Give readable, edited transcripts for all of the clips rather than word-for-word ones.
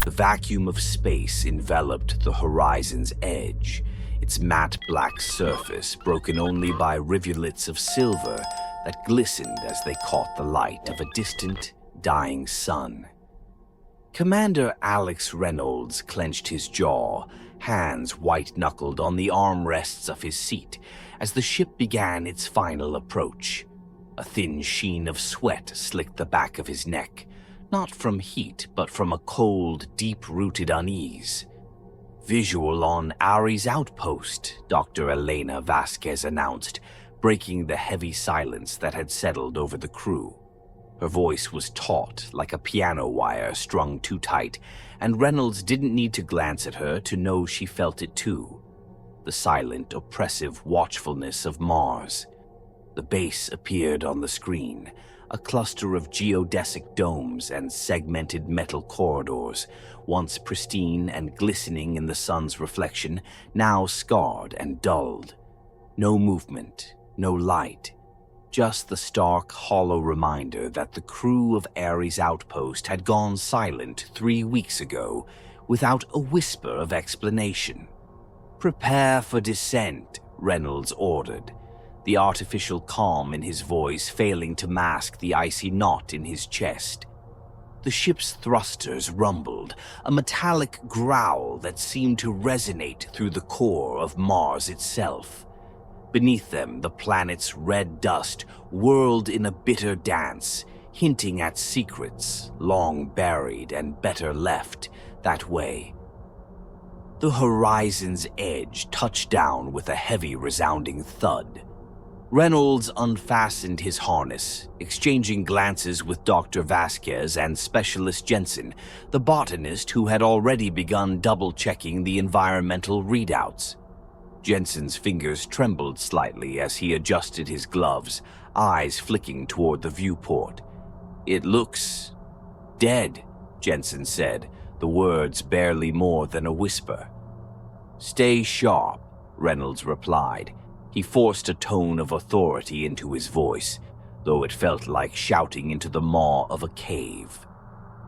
The vacuum of space enveloped the horizon's edge, its matte black surface broken only by rivulets of silver that glistened as they caught the light of a distant, dying sun. Commander Alex Reynolds clenched his jaw, hands white-knuckled on the armrests of his seat as the ship began its final approach. A thin sheen of sweat slicked the back of his neck, not from heat but from a cold, deep-rooted unease. "Visual on Ares Outpost," Dr. Elena Vasquez announced, breaking the heavy silence that had settled over the crew. Her voice was taut, like a piano wire strung too tight, and Reynolds didn't need to glance at her to know she felt it too. The silent, oppressive watchfulness of Mars. The base appeared on the screen, a cluster of geodesic domes and segmented metal corridors, once pristine and glistening in the sun's reflection, now scarred and dulled. No movement, no light. Just the stark, hollow reminder that the crew of Ares Outpost had gone silent 3 weeks ago without a whisper of explanation. "Prepare for descent," Reynolds ordered, the artificial calm in his voice failing to mask the icy knot in his chest. The ship's thrusters rumbled, a metallic growl that seemed to resonate through the core of Mars itself. Beneath them, the planet's red dust whirled in a bitter dance, hinting at secrets long buried and better left that way. The horizon's edge touched down with a heavy, resounding thud. Reynolds unfastened his harness, exchanging glances with Dr. Vasquez and Specialist Jensen, the botanist who had already begun double-checking the environmental readouts. Jensen's fingers trembled slightly as he adjusted his gloves, eyes flicking toward the viewport. "It looks dead," Jensen said, the words barely more than a whisper. "Stay sharp," Reynolds replied. He forced a tone of authority into his voice, though it felt like shouting into the maw of a cave.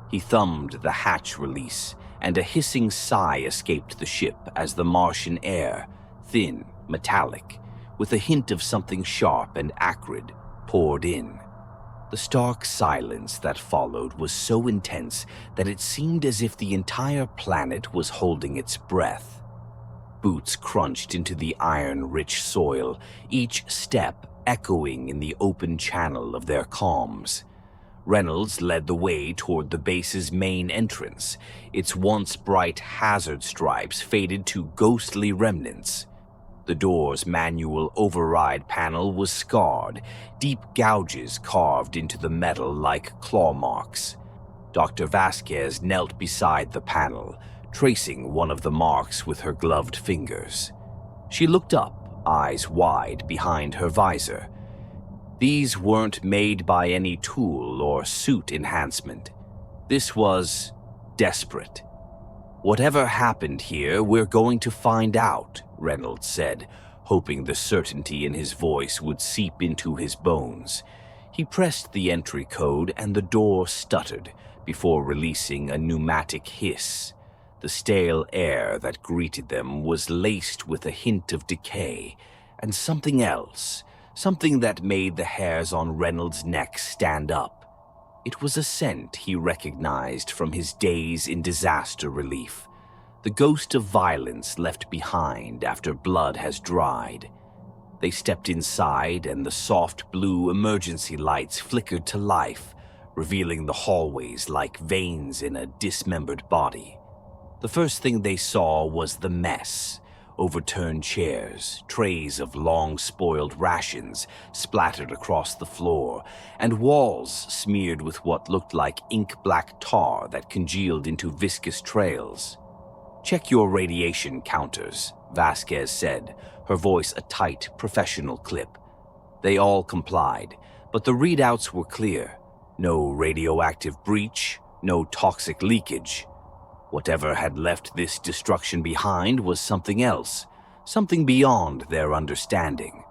He thumbed the hatch release, and a hissing sigh escaped the ship as the Martian air, thin, metallic, with a hint of something sharp and acrid, poured in. The stark silence that followed was so intense that it seemed as if the entire planet was holding its breath. Boots crunched into the iron-rich soil, each step echoing in the open channel of their calms. Reynolds led the way toward the base's main entrance, its once bright hazard stripes faded to ghostly remnants. The door's manual override panel was scarred, deep gouges carved into the metal like claw marks. Dr. Vasquez knelt beside the panel, tracing one of the marks with her gloved fingers. She looked up, eyes wide behind her visor. These weren't made by any tool or suit enhancement. This was desperate. "Whatever happened here, we're going to find out," Reynolds said, hoping the certainty in his voice would seep into his bones. He pressed the entry code and the door stuttered before releasing a pneumatic hiss. The stale air that greeted them was laced with a hint of decay and something else, something that made the hairs on Reynolds' neck stand up. It was a scent he recognized from his days in disaster relief, the ghost of violence left behind after blood has dried. They stepped inside and the soft blue emergency lights flickered to life, revealing the hallways like veins in a dismembered body. The first thing they saw was the mess. Overturned chairs, trays of long-spoiled rations splattered across the floor, and walls smeared with what looked like ink-black tar that congealed into viscous trails. "Check your radiation counters," Vasquez said, her voice a tight, professional clip. They all complied, but the readouts were clear. No radioactive breach, no toxic leakage. Whatever had left this destruction behind was something else, something beyond their understanding.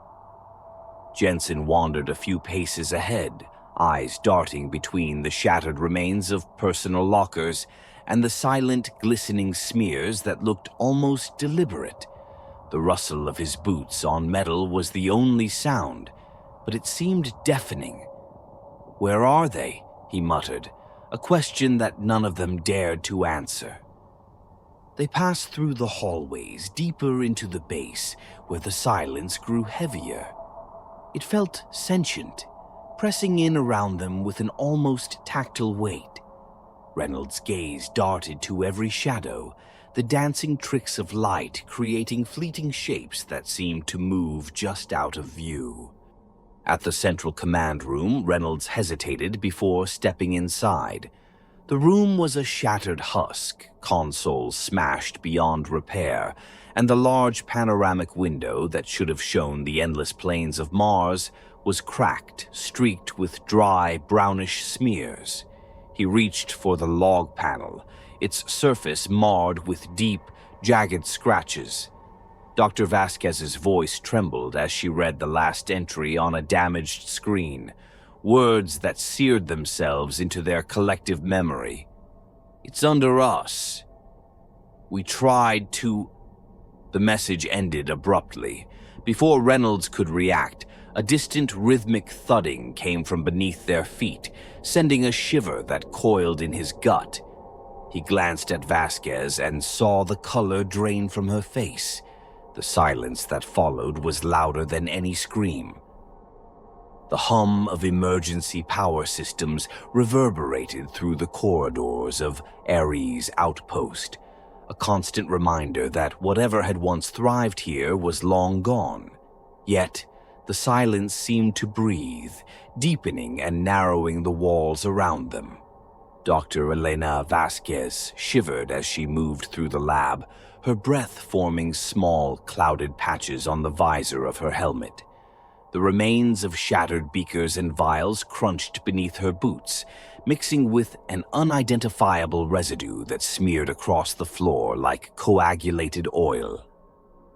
Jensen wandered a few paces ahead, eyes darting between the shattered remains of personal lockers and the silent, glistening smears that looked almost deliberate. The rustle of his boots on metal was the only sound, but it seemed deafening. "Where are they?" he muttered, a question that none of them dared to answer. They passed through the hallways, deeper into the base, where the silence grew heavier. It felt sentient, pressing in around them with an almost tactile weight. Reynolds' gaze darted to every shadow, the dancing tricks of light creating fleeting shapes that seemed to move just out of view. At the central command room, Reynolds hesitated before stepping inside. The room was a shattered husk, consoles smashed beyond repair, and the large panoramic window that should have shown the endless plains of Mars was cracked, streaked with dry, brownish smears. He reached for the log panel, its surface marred with deep, jagged scratches. Dr. Vasquez's voice trembled as she read the last entry on a damaged screen, words that seared themselves into their collective memory. "It's under us. We tried to..." The message ended abruptly. Before Reynolds could react, a distant rhythmic thudding came from beneath their feet, sending a shiver that coiled in his gut. He glanced at Vasquez and saw the color drain from her face. The silence that followed was louder than any scream. The hum of emergency power systems reverberated through the corridors of Ares Outpost, a constant reminder that whatever had once thrived here was long gone. Yet, the silence seemed to breathe, deepening and narrowing the walls around them. Dr. Elena Vasquez shivered as she moved through the lab, her breath forming small, clouded patches on the visor of her helmet. The remains of shattered beakers and vials crunched beneath her boots, mixing with an unidentifiable residue that smeared across the floor like coagulated oil.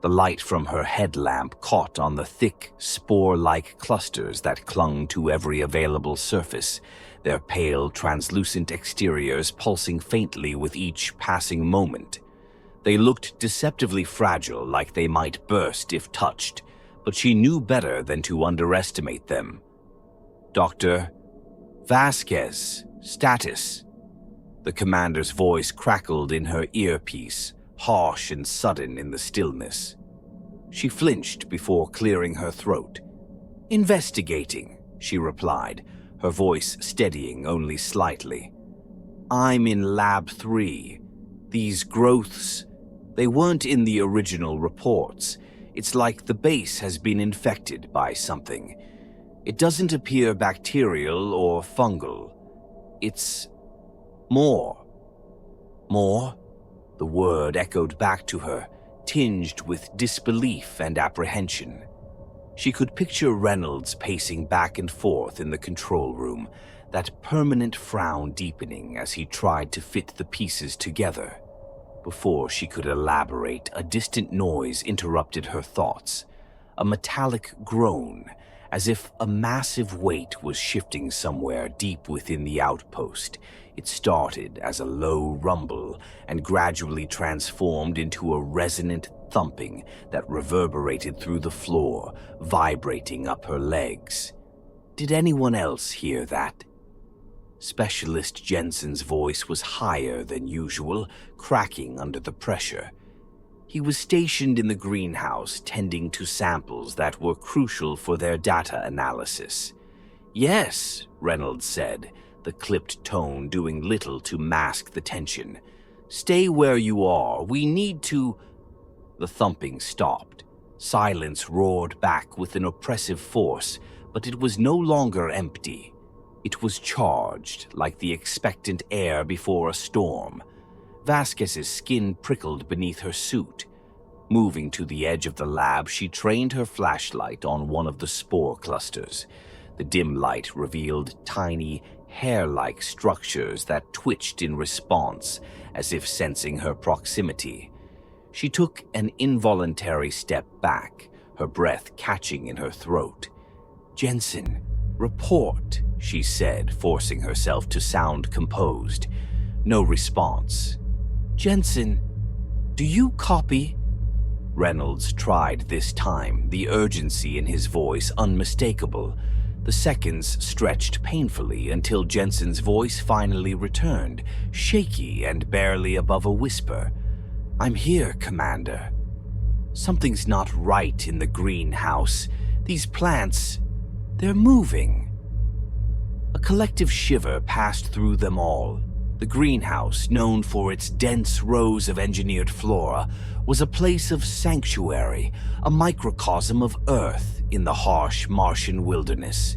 The light from her headlamp caught on the thick, spore-like clusters that clung to every available surface, their pale, translucent exteriors pulsing faintly with each passing moment. They looked deceptively fragile, like they might burst if touched, but she knew better than to underestimate them. "Dr. Vasquez, status." The commander's voice crackled in her earpiece, harsh and sudden in the stillness. She flinched before clearing her throat. "Investigating," she replied, her voice steadying only slightly. "I'm in Lab 3. These growths, they weren't in the original reports. It's like the base has been infected by something. It doesn't appear bacterial or fungal. It's more." "More?" The word echoed back to her, tinged with disbelief and apprehension. She could picture Reynolds pacing back and forth in the control room, that permanent frown deepening as he tried to fit the pieces together. Before she could elaborate, a distant noise interrupted her thoughts. A metallic groan, as if a massive weight was shifting somewhere deep within the outpost. It started as a low rumble and gradually transformed into a resonant thumping that reverberated through the floor, vibrating up her legs. Did anyone else hear that? Specialist Jensen's voice was higher than usual, cracking under the pressure. He was stationed in the greenhouse, tending to samples that were crucial for their data analysis. "Yes," Reynolds said, the clipped tone doing little to mask the tension. "Stay where you are. We need to..." The thumping stopped. Silence roared back with an oppressive force, but it was no longer empty. It was charged, like the expectant air before a storm. Vasquez's skin prickled beneath her suit. Moving to the edge of the lab, she trained her flashlight on one of the spore clusters. The dim light revealed tiny, hair-like structures that twitched in response, as if sensing her proximity. She took an involuntary step back, her breath catching in her throat. "Jensen, report," she said, forcing herself to sound composed. No response. "Jensen, do you copy?" Reynolds tried this time, the urgency in his voice unmistakable. The seconds stretched painfully until Jensen's voice finally returned, shaky and barely above a whisper. "I'm here, Commander. Something's not right in the greenhouse. These plants, they're moving." A collective shiver passed through them all. The greenhouse, known for its dense rows of engineered flora, was a place of sanctuary, a microcosm of Earth in the harsh Martian wilderness.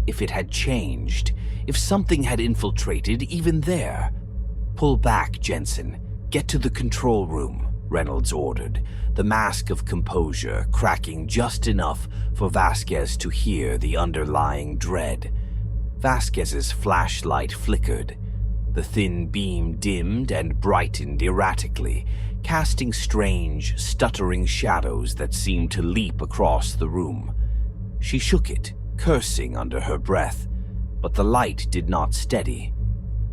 If it had changed, if something had infiltrated even there. "Pull back, Jensen. Get to the control room," Reynolds ordered, the mask of composure cracking just enough for Vasquez to hear the underlying dread. Vasquez's flashlight flickered. The thin beam dimmed and brightened erratically, casting strange, stuttering shadows that seemed to leap across the room. She shook it, cursing under her breath, but the light did not steady.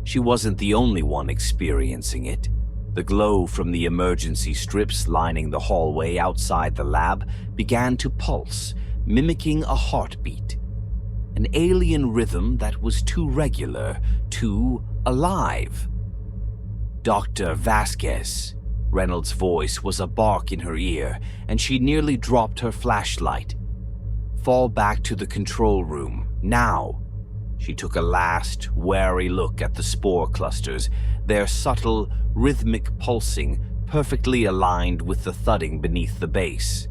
She wasn't the only one experiencing it. The glow from the emergency strips lining the hallway outside the lab began to pulse, mimicking a heartbeat. An alien rhythm that was too regular, too alive. "Dr. Vasquez." Reynolds' voice was a bark in her ear, and she nearly dropped her flashlight. "Fall back to the control room, now." She took a last, wary look at the spore clusters, their subtle, rhythmic pulsing perfectly aligned with the thudding beneath the base.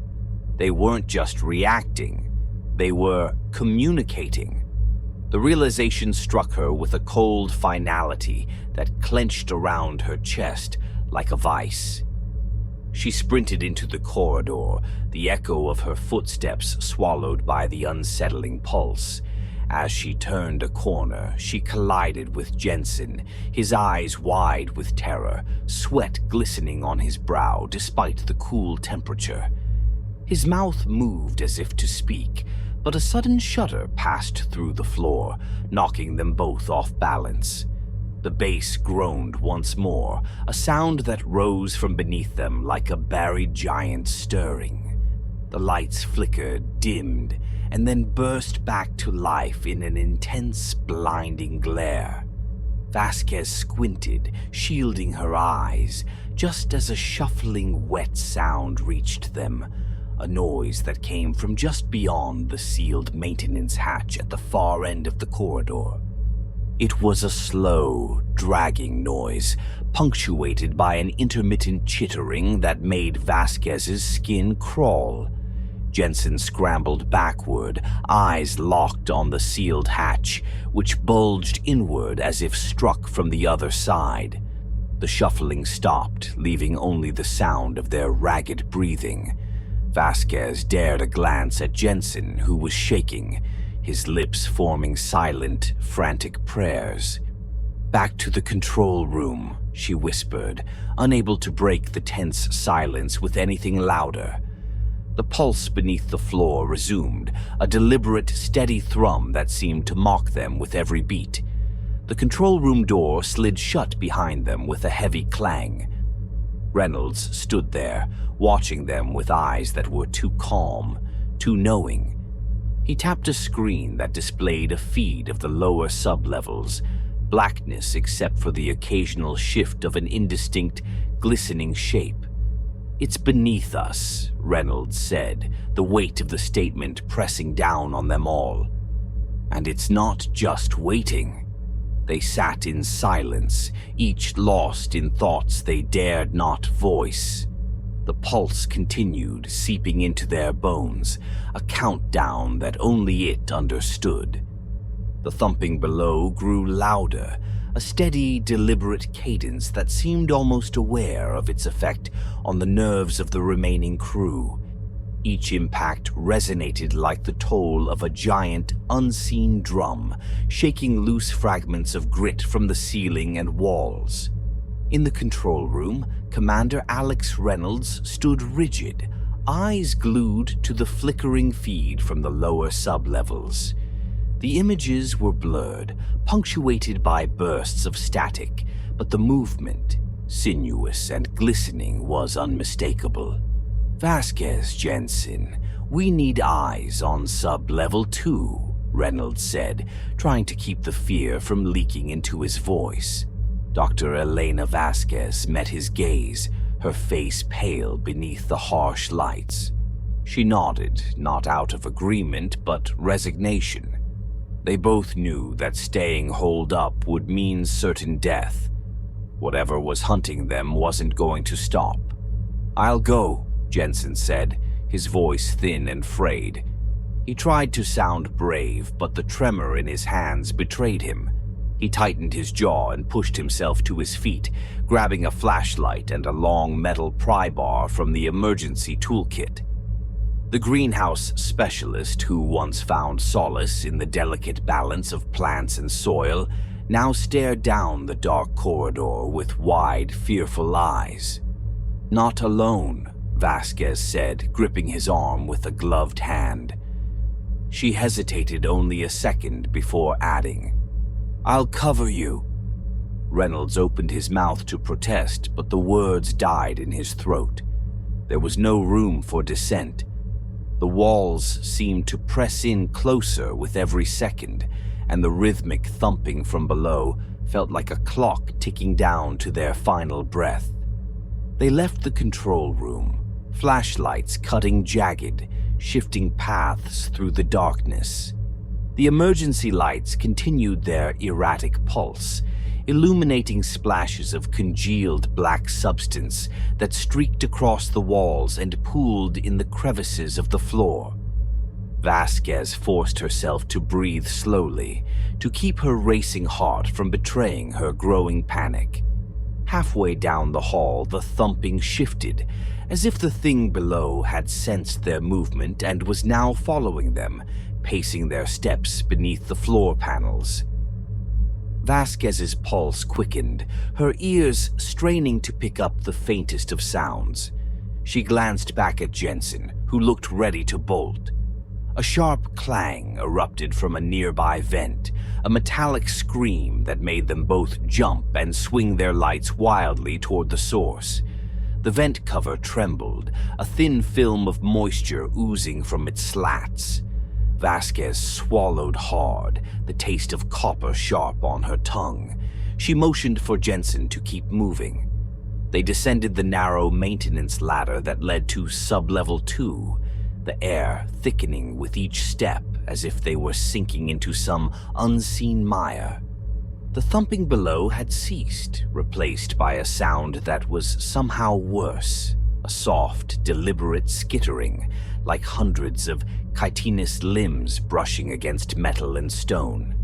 They weren't just reacting, they were communicating. The realization struck her with a cold finality that clenched around her chest like a vice. She sprinted into the corridor, the echo of her footsteps swallowed by the unsettling pulse. As she turned a corner, she collided with Jensen, his eyes wide with terror, sweat glistening on his brow despite the cool temperature. His mouth moved as if to speak, but a sudden shudder passed through the floor, knocking them both off balance. The base groaned once more, a sound that rose from beneath them like a buried giant stirring. The lights flickered, dimmed, and then burst back to life in an intense, blinding glare. Vasquez squinted, shielding her eyes, just as a shuffling, wet sound reached them, a noise that came from just beyond the sealed maintenance hatch at the far end of the corridor. It was a slow, dragging noise, punctuated by an intermittent chittering that made Vasquez's skin crawl. Jensen scrambled backward, eyes locked on the sealed hatch, which bulged inward as if struck from the other side. The shuffling stopped, leaving only the sound of their ragged breathing. Vasquez dared a glance at Jensen, who was shaking, his lips forming silent, frantic prayers. "Back to the control room," she whispered, unable to break the tense silence with anything louder. The pulse beneath the floor resumed, a deliberate, steady thrum that seemed to mock them with every beat. The control room door slid shut behind them with a heavy clang. Reynolds stood there, watching them with eyes that were too calm, too knowing. He tapped a screen that displayed a feed of the lower sublevels, blackness except for the occasional shift of an indistinct, glistening shape. "It's beneath us," Reynolds said, the weight of the statement pressing down on them all. And it's not just waiting. They sat in silence, each lost in thoughts they dared not voice. The pulse continued, seeping into their bones, a countdown that only it understood. The thumping below grew louder, a steady, deliberate cadence that seemed almost aware of its effect on the nerves of the remaining crew. Each impact resonated like the toll of a giant, unseen drum, shaking loose fragments of grit from the ceiling and walls. In the control room, Commander Alex Reynolds stood rigid, eyes glued to the flickering feed from the lower sublevels. The images were blurred, punctuated by bursts of static, but the movement, sinuous and glistening, was unmistakable. "Vasquez, Jensen, we need eyes on sub-level 2, Reynolds said, trying to keep the fear from leaking into his voice. Dr. Elena Vasquez met his gaze, her face pale beneath the harsh lights. She nodded, not out of agreement, but resignation. They both knew that staying holed up would mean certain death. Whatever was hunting them wasn't going to stop. "I'll go," Jensen said, his voice thin and frayed. He tried to sound brave, but the tremor in his hands betrayed him. He tightened his jaw and pushed himself to his feet, grabbing a flashlight and a long metal pry bar from the emergency toolkit. The greenhouse specialist, who once found solace in the delicate balance of plants and soil, now stared down the dark corridor with wide, fearful eyes. "Not alone," Vasquez said, gripping his arm with a gloved hand. She hesitated only a second before adding, "I'll cover you." Reynolds opened his mouth to protest, but the words died in his throat. There was no room for dissent. The walls seemed to press in closer with every second, and the rhythmic thumping from below felt like a clock ticking down to their final breath. They left the control room, flashlights cutting jagged, shifting paths through the darkness. The emergency lights continued their erratic pulse, illuminating splashes of congealed black substance that streaked across the walls and pooled in the crevices of the floor. Vasquez forced herself to breathe slowly, to keep her racing heart from betraying her growing panic. Halfway down the hall, the thumping shifted, as if the thing below had sensed their movement and was now following them, pacing their steps beneath the floor panels. Vasquez's pulse quickened, her ears straining to pick up the faintest of sounds. She glanced back at Jensen, who looked ready to bolt. A sharp clang erupted from a nearby vent, a metallic scream that made them both jump and swing their lights wildly toward the source. The vent cover trembled, a thin film of moisture oozing from its slats. Vasquez swallowed hard, the taste of copper sharp on her tongue. She motioned for Jensen to keep moving. They descended the narrow maintenance ladder that led to sub-level 2, the air thickening with each step as if they were sinking into some unseen mire. The thumping below had ceased, replaced by a sound that was somehow worse, a soft, deliberate skittering, like hundreds of chitinous limbs brushing against metal and stone.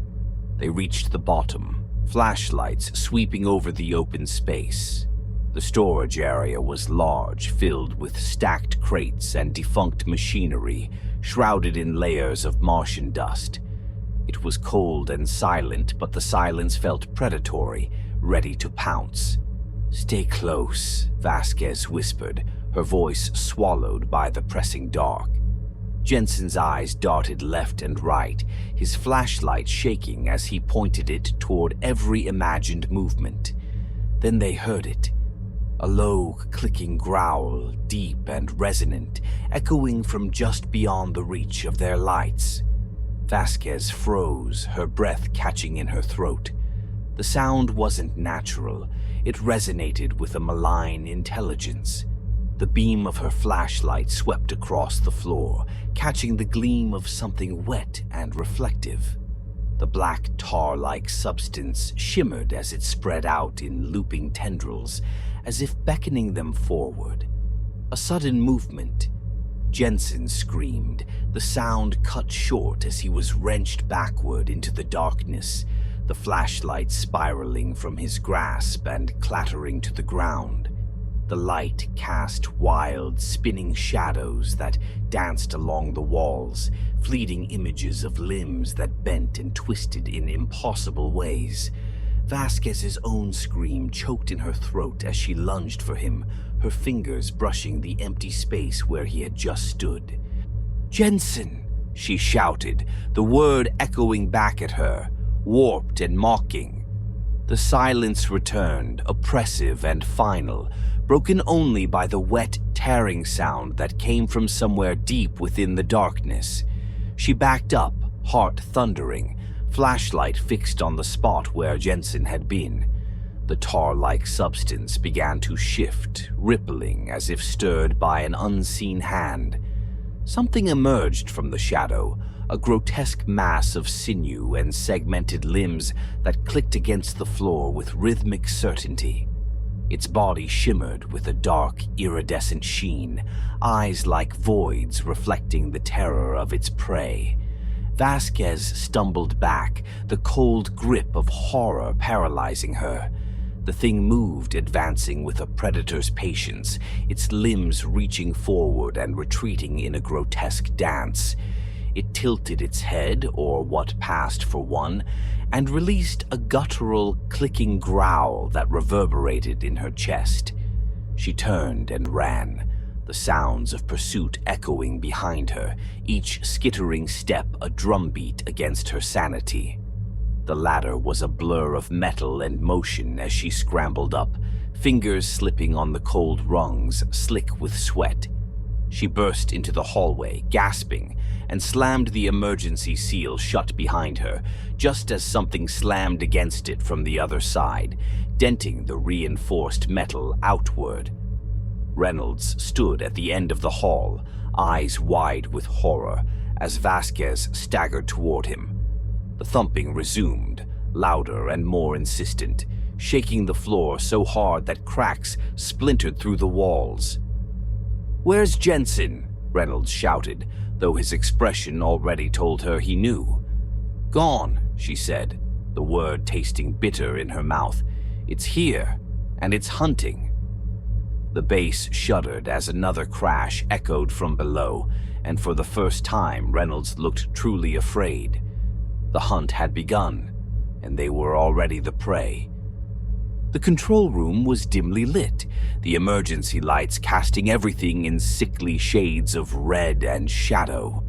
They reached the bottom, flashlights sweeping over the open space. The storage area was large, filled with stacked crates and defunct machinery, shrouded in layers of Martian dust. It was cold and silent, but the silence felt predatory, ready to pounce. "Stay close," Vasquez whispered, her voice swallowed by the pressing dark. Jensen's eyes darted left and right, his flashlight shaking as he pointed it toward every imagined movement. Then they heard it. A low, clicking growl, deep and resonant, echoing from just beyond the reach of their lights. Vasquez froze, her breath catching in her throat. The sound wasn't natural. It resonated with a malign intelligence. The beam of her flashlight swept across the floor, catching the gleam of something wet and reflective. The black tar-like substance shimmered as it spread out in looping tendrils, as if beckoning them forward. A sudden movement. Jensen screamed, the sound cut short as he was wrenched backward into the darkness, the flashlight spiraling from his grasp and clattering to the ground. The light cast wild, spinning shadows that danced along the walls, fleeting images of limbs that bent and twisted in impossible ways. Vasquez's own scream choked in her throat as she lunged for him, her fingers brushing the empty space where he had just stood. "Jensen!" she shouted, the word echoing back at her, warped and mocking. The silence returned, oppressive and final, broken only by the wet, tearing sound that came from somewhere deep within the darkness. She backed up, heart thundering, flashlight fixed on the spot where Jensen had been. The tar-like substance began to shift, rippling as if stirred by an unseen hand. Something emerged from the shadow, a grotesque mass of sinew and segmented limbs that clicked against the floor with rhythmic certainty. Its body shimmered with a dark, iridescent sheen, eyes like voids reflecting the terror of its prey. Vasquez stumbled back, the cold grip of horror paralyzing her. The thing moved, advancing with a predator's patience, its limbs reaching forward and retreating in a grotesque dance. It tilted its head, or what passed for one, and released a guttural, clicking growl that reverberated in her chest. She turned and ran, the sounds of pursuit echoing behind her, each skittering step a drumbeat against her sanity. The latter was a blur of metal and motion as she scrambled up, fingers slipping on the cold rungs, slick with sweat. She burst into the hallway, gasping, and slammed the emergency seal shut behind her, just as something slammed against it from the other side, denting the reinforced metal outward. Reynolds stood at the end of the hall, eyes wide with horror, as Vasquez staggered toward him. The thumping resumed, louder and more insistent, shaking the floor so hard that cracks splintered through the walls. "Where's Jensen?" Reynolds shouted, though his expression already told her he knew. "Gone," she said, the word tasting bitter in her mouth. "It's here, and it's hunting." The base shuddered as another crash echoed from below, and for the first time Reynolds looked truly afraid. The hunt had begun, and they were already the prey. The control room was dimly lit, the emergency lights casting everything in sickly shades of red and shadow.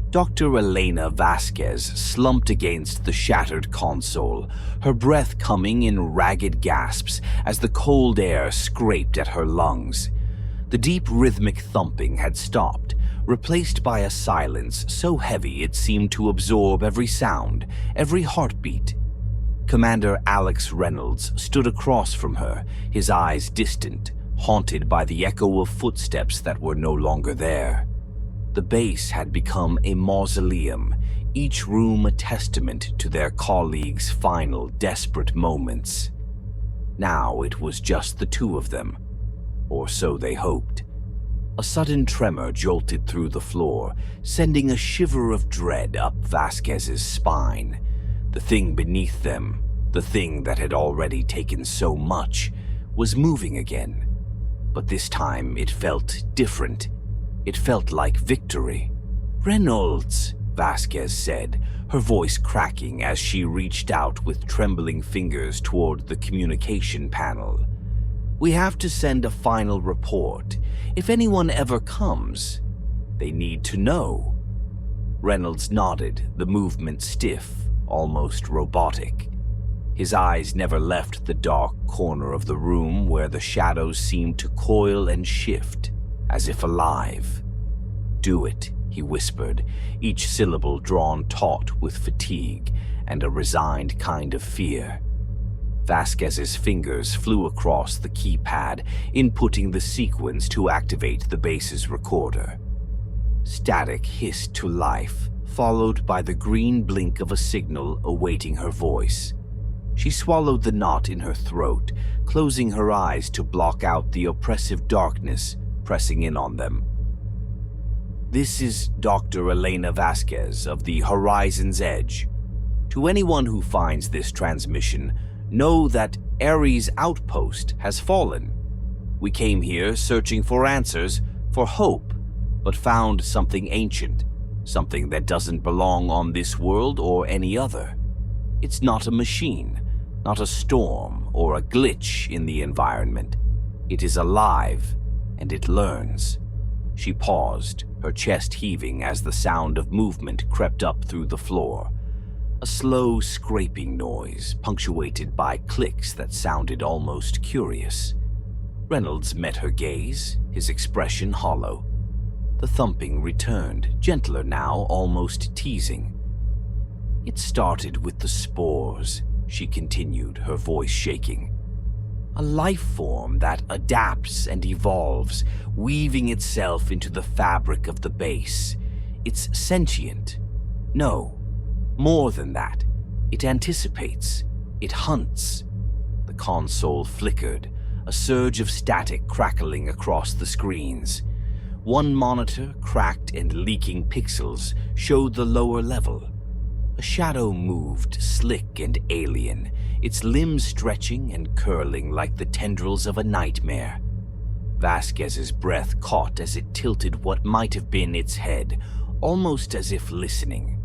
Dr. Elena Vasquez slumped against the shattered console, her breath coming in ragged gasps as the cold air scraped at her lungs. The deep rhythmic thumping had stopped, replaced by a silence so heavy it seemed to absorb every sound, every heartbeat. Commander Alex Reynolds stood across from her, his eyes distant, haunted by the echo of footsteps that were no longer there. The base had become a mausoleum, each room a testament to their colleagues' final, desperate moments. Now it was just the two of them, or so they hoped. A sudden tremor jolted through the floor, sending a shiver of dread up Vasquez's spine. The thing beneath them, the thing that had already taken so much, was moving again. But this time it felt different. It felt like victory. "Reynolds," Vasquez said, her voice cracking as she reached out with trembling fingers toward the communication panel. "We have to send a final report. If anyone ever comes, they need to know." Reynolds nodded, the movement stiff, almost robotic. His eyes never left the dark corner of the room where the shadows seemed to coil and shift, as if alive. "Do it," he whispered, each syllable drawn taut with fatigue and a resigned kind of fear. Vasquez's fingers flew across the keypad, inputting the sequence to activate the base's recorder. Static hissed to life, followed by the green blink of a signal awaiting her voice. She swallowed the knot in her throat, closing her eyes to block out the oppressive darkness pressing in on them. "This is Dr. Elena Vasquez of the Horizon's Edge. To anyone who finds this transmission, know that Ares Outpost has fallen. We came here searching for answers, for hope, but found something ancient, something that doesn't belong on this world or any other. It's not a machine, not a storm or a glitch in the environment. It is alive, and it learns." She paused, her chest heaving as the sound of movement crept up through the floor. A slow scraping noise, punctuated by clicks that sounded almost curious. Reynolds met her gaze, his expression hollow. The thumping returned, gentler now, almost teasing. "It started with the spores," she continued, her voice shaking. "A life form that adapts and evolves, weaving itself into the fabric of the base. It's sentient. No, more than that. It anticipates. It hunts." The console flickered, a surge of static crackling across the screens. One monitor, cracked and leaking pixels, showed the lower level. A shadow moved, slick and alien, its limbs stretching and curling like the tendrils of a nightmare. Vasquez's breath caught as it tilted what might have been its head, almost as if listening.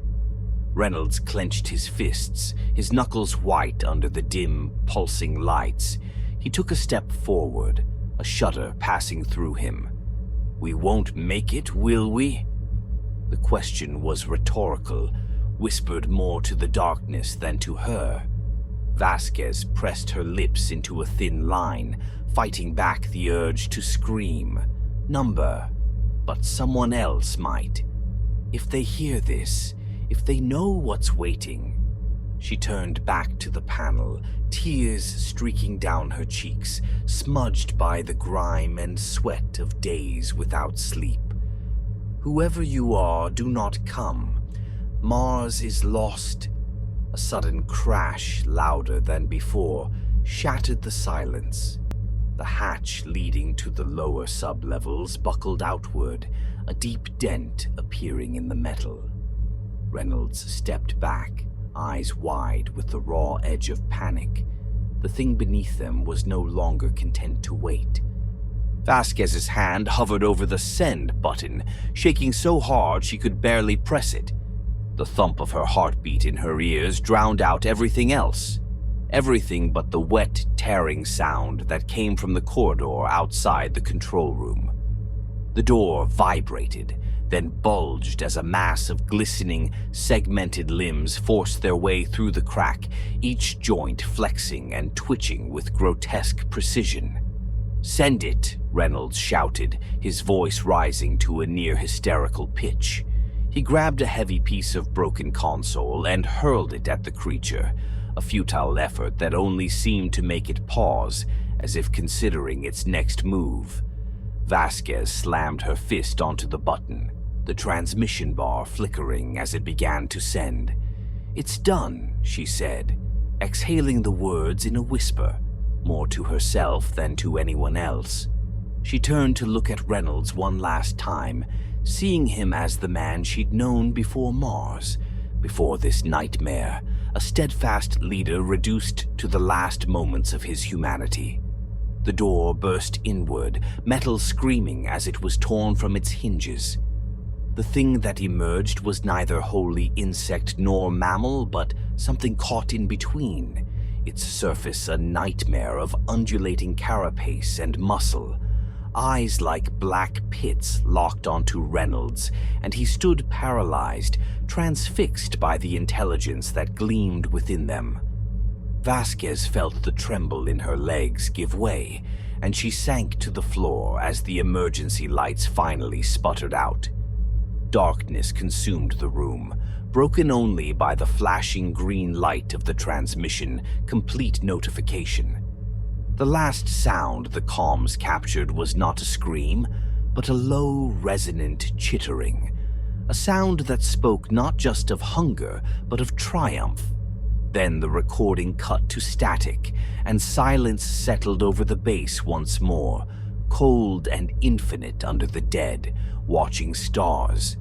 Reynolds clenched his fists, his knuckles white under the dim, pulsing lights. He took a step forward, a shudder passing through him. "We won't make it, will we?" The question was rhetorical, whispered more to the darkness than to her. Vasquez pressed her lips into a thin line, fighting back the urge to scream. Number. But someone else might. If they hear this, if they know what's waiting. She turned back to the panel, tears streaking down her cheeks, smudged by the grime and sweat of days without sleep. "Whoever you are, do not come. Mars is lost." A sudden crash, louder than before, shattered the silence. The hatch leading to the lower sublevels buckled outward, a deep dent appearing in the metal. Reynolds stepped back, eyes wide with the raw edge of panic. The thing beneath them was no longer content to wait. Vasquez's hand hovered over the send button, shaking so hard she could barely press it. The thump of her heartbeat in her ears drowned out everything else. Everything but the wet, tearing sound that came from the corridor outside the control room. The door vibrated, then bulged as a mass of glistening, segmented limbs forced their way through the crack, each joint flexing and twitching with grotesque precision. "Send it," Reynolds shouted, his voice rising to a near hysterical pitch. He grabbed a heavy piece of broken console and hurled it at the creature, a futile effort that only seemed to make it pause, as if considering its next move. Vasquez slammed her fist onto the button, the transmission bar flickering as it began to send. "It's done," she said, exhaling the words in a whisper, more to herself than to anyone else. She turned to look at Reynolds one last time, seeing him as the man she'd known before Mars, before this nightmare, a steadfast leader reduced to the last moments of his humanity. The door burst inward, metal screaming as it was torn from its hinges. The thing that emerged was neither wholly insect nor mammal, but something caught in between, its surface a nightmare of undulating carapace and muscle. Eyes like black pits locked onto Reynolds, and he stood paralyzed, transfixed by the intelligence that gleamed within them. Vasquez felt the tremble in her legs give way, and she sank to the floor as the emergency lights finally sputtered out. Darkness consumed the room, broken only by the flashing green light of the transmission, complete notification. The last sound the comms captured was not a scream, but a low, resonant chittering, a sound that spoke not just of hunger, but of triumph. Then the recording cut to static, and silence settled over the base once more, cold and infinite under the dead, watching stars,